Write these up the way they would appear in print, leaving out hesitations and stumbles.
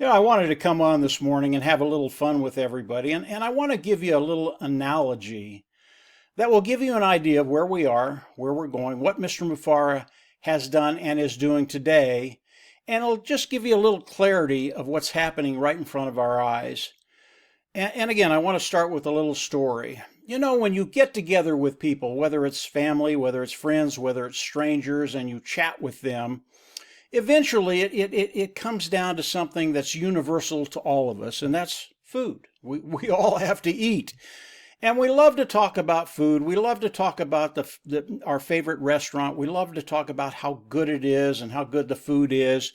I wanted to come on this morning and have a little fun with everybody, and I want to give you a little analogy that will give you an idea of where we are, where we're going, what Mr. Mufara has done and is doing today, and it'll just give you a little clarity of what's happening right in front of our eyes. And again, I want to start with a little story. When you get together with people, whether it's family, whether it's friends, whether it's strangers, and you chat with them, eventually it comes down to something that's universal to all of us, and that's food. We all have to eat. And we love to talk about food. We love to talk about our favorite restaurant. We love to talk about how good it is and how good the food is.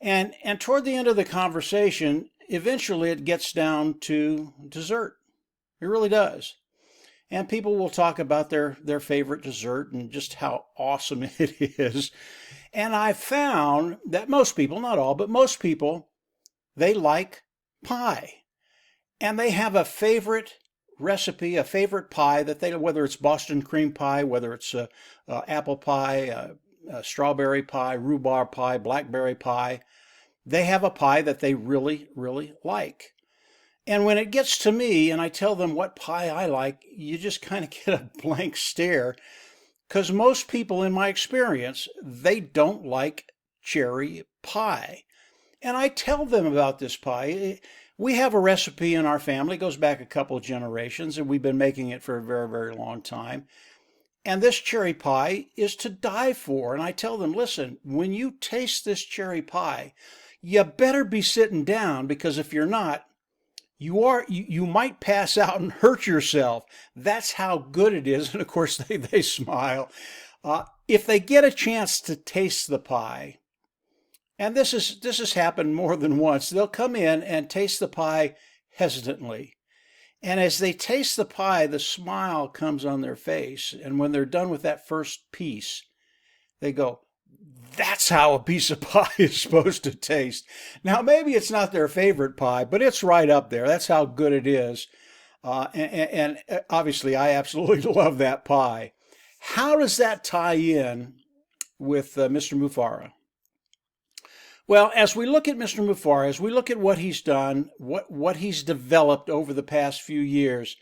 And toward the end of the conversation, eventually it gets down to dessert. It really does. And people will talk about their favorite dessert and just how awesome it is. And I found that most people, not all, but most people, they like pie. And they have a favorite recipe, a favorite pie that whether it's Boston cream pie, whether it's apple pie, strawberry pie, rhubarb pie, blackberry pie, they have a pie that they really, really like. And when it gets to me and I tell them what pie I like, you just kind of get a blank stare, because most people in my experience, they don't like cherry pie. And I tell them about this pie. We have a recipe in our family, it goes back a couple of generations, and we've been making it for a very, very long time. And this cherry pie is to die for. And I tell them, listen, when you taste this cherry pie, you better be sitting down, because if you're not, you might pass out and hurt yourself. That's how good it is. And of course they smile. If they get a chance to taste the pie, and this has happened more than once, they'll come in and taste the pie hesitantly. And as they taste the pie, the smile comes on their face. And when they're done with that first piece, they go, that's how a piece of pie is supposed to taste. Now, maybe it's not their favorite pie, but it's right up there. That's how good it is. And obviously, I absolutely love that pie. How does that tie in with Mr. Mufara? Well, as we look at Mr. Mufara, as we look at what he's done, what he's developed over the past few years,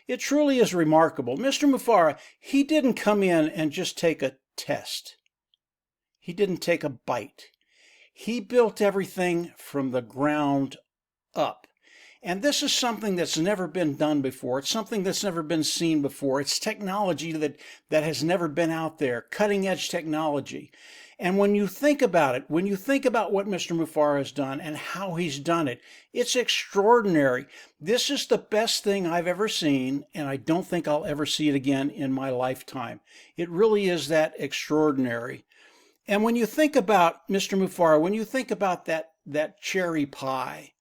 it truly is remarkable. Mr. Mufara, he didn't come in and just take a test. He didn't take a bite. He built everything from the ground up. And this is something that's never been done before. It's something that's never been seen before. It's technology that has never been out there, cutting edge technology. And when you think about it, when you think about what Mr. Mufara has done and how he's done it, it's extraordinary. This is the best thing I've ever seen, and I don't think I'll ever see it again in my lifetime. It really is that extraordinary. And when you think about Mr. Mufara, when you think about that cherry pie,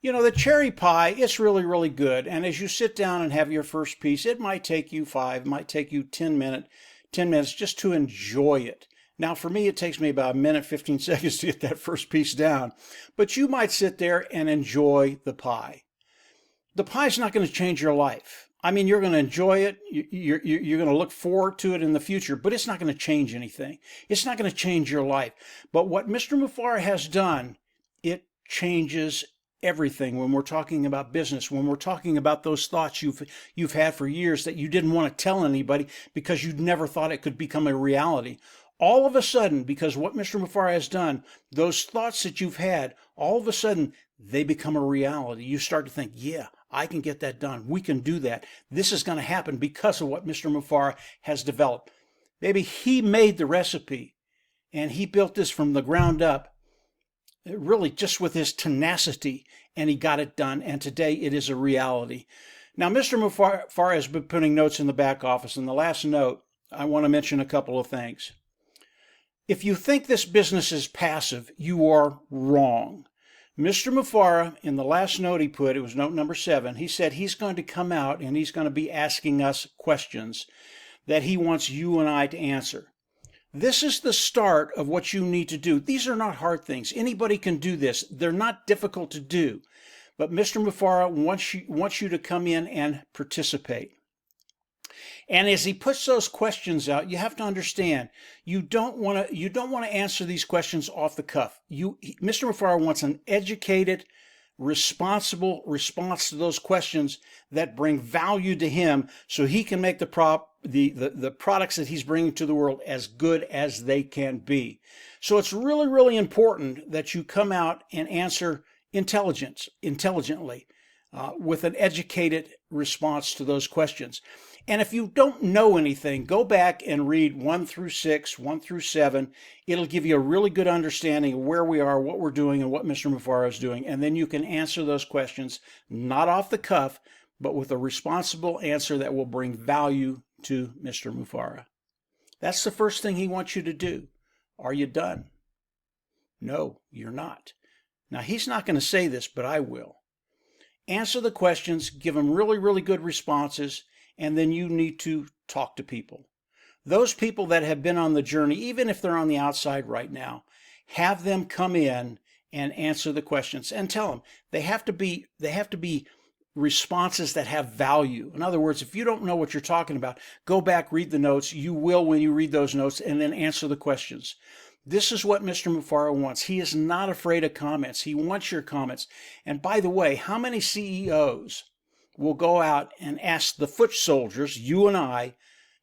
the cherry pie, it's really, really good. And as you sit down and have your first piece, it might take you 5, it might take you 10 minutes just to enjoy it. Now, for me, it takes me about a minute, 15 seconds to get that first piece down. But you might sit there and enjoy the pie. The pie's not going to change your life. I mean, you're going to enjoy it. You're going to look forward to it in the future, but it's not going to change anything. It's not going to change your life. But what Mr. Mufara has done, it changes everything when we're talking about business, when we're talking about those thoughts you've had for years that you didn't want to tell anybody because you'd never thought it could become a reality. All of a sudden, because what Mr. Mufara has done, those thoughts that you've had, all of a sudden, they become a reality. You start to think, yeah, I can get that done. We can do that. This is going to happen because of what Mr. Mufara has developed. Maybe he made the recipe and he built this from the ground up, really just with his tenacity, and he got it done. And today it is a reality. Now, Mr. Mufara has been putting notes in the back office. And the last note, I want to mention a couple of things. If you think this business is passive, you are wrong. Mr. Mufara, in the last note he put, it was note number 7, he said he's going to come out and he's going to be asking us questions that he wants you and I to answer. This is the start of what you need to do. These are not hard things. Anybody can do this. They're not difficult to do. But Mr. Mufara wants you to come in and participate. And as he puts those questions out, you have to understand you don't want to answer these questions off the cuff. Mr. Mufara wants an educated, responsible response to those questions that bring value to him, so he can make the products that he's bringing to the world as good as they can be. So it's really, really important that you come out and answer intelligently, with an educated response to those questions. And if you don't know anything, go back and read 1 through 6, 1 through 7. It'll give you a really good understanding of where we are, what we're doing, and what Mr. Mufara is doing. And then you can answer those questions, not off the cuff, but with a responsible answer that will bring value to Mr. Mufara. That's the first thing he wants you to do. Are you done? No, you're not. Now, he's not going to say this, but I will. Answer the questions, give them really, really good responses, and then you need to talk to people. Those people that have been on the journey, even if they're on the outside right now, have them come in and answer the questions and tell them they have to be responses that have value. In other words, if you don't know what you're talking about, go back, read the notes. You will when you read those notes, and then answer the questions. This is what Mr. Mufara wants. He is not afraid of comments. He wants your comments. And by the way, how many CEOs will go out and ask the foot soldiers, you and I,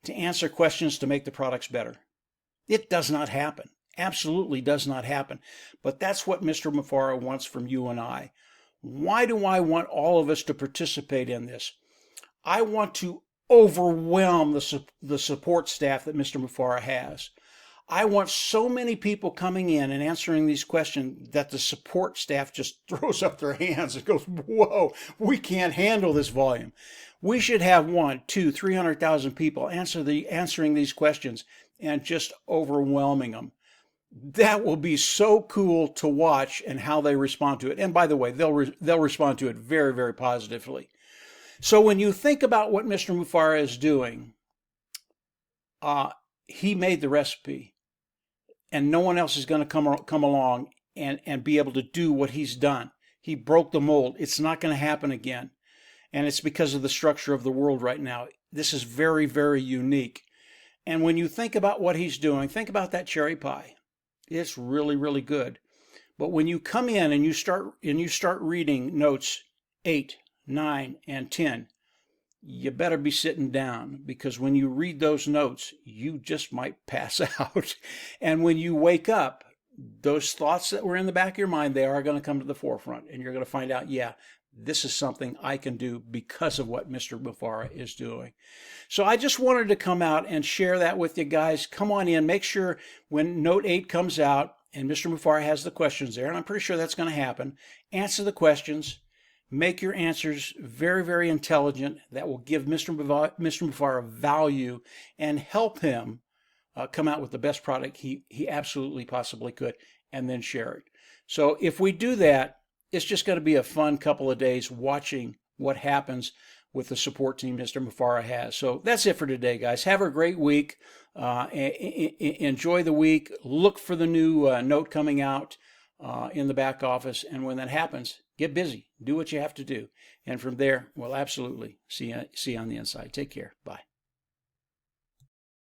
to answer questions to make the products better? It does not happen. Absolutely does not happen. But that's what Mr. Mufara wants from you and I. Why do I want all of us to participate in this? I want to overwhelm the support staff that Mr. Mufara has. I want so many people coming in and answering these questions that the support staff just throws up their hands and goes, whoa, we can't handle this volume. We should have 1, 2, 300,000 people answering these questions and just overwhelming them. That will be so cool to watch and how they respond to it. And by the way, they'll respond to it very, very positively. So when you think about what Mr. Mufara is doing, he made the recipe. And no one else is going to come along and be able to do what he's done. He broke the mold. It's not going to happen again. And it's because of the structure of the world right now. This is very, very unique. And when you think about what he's doing, think about that cherry pie. It's really, really good. But when you come in and you start reading notes 8, 9, and 10, you better be sitting down, because when you read those notes, you just might pass out. And when you wake up, those thoughts that were in the back of your mind, they are going to come to the forefront, and you're going to find out, yeah, this is something I can do because of what Mr. Mufara is doing. So I just wanted to come out and share that with you guys. Come on in. Make sure when Note 8 comes out and Mr. Mufara has the questions there, and I'm pretty sure that's going to happen, answer the questions. Make your answers very, very intelligent. That will give Mr. Mufara value and help him come out with the best product he absolutely possibly could, and then share it. So if we do that, it's just going to be a fun couple of days watching what happens with the support team Mr. Mufara has. So that's it for today, guys. Have a great week. Enjoy the week. Look for the new note coming out in the back office. And when that happens, get busy. Do what you have to do. And from there, we'll absolutely see you on the inside. Take care. Bye.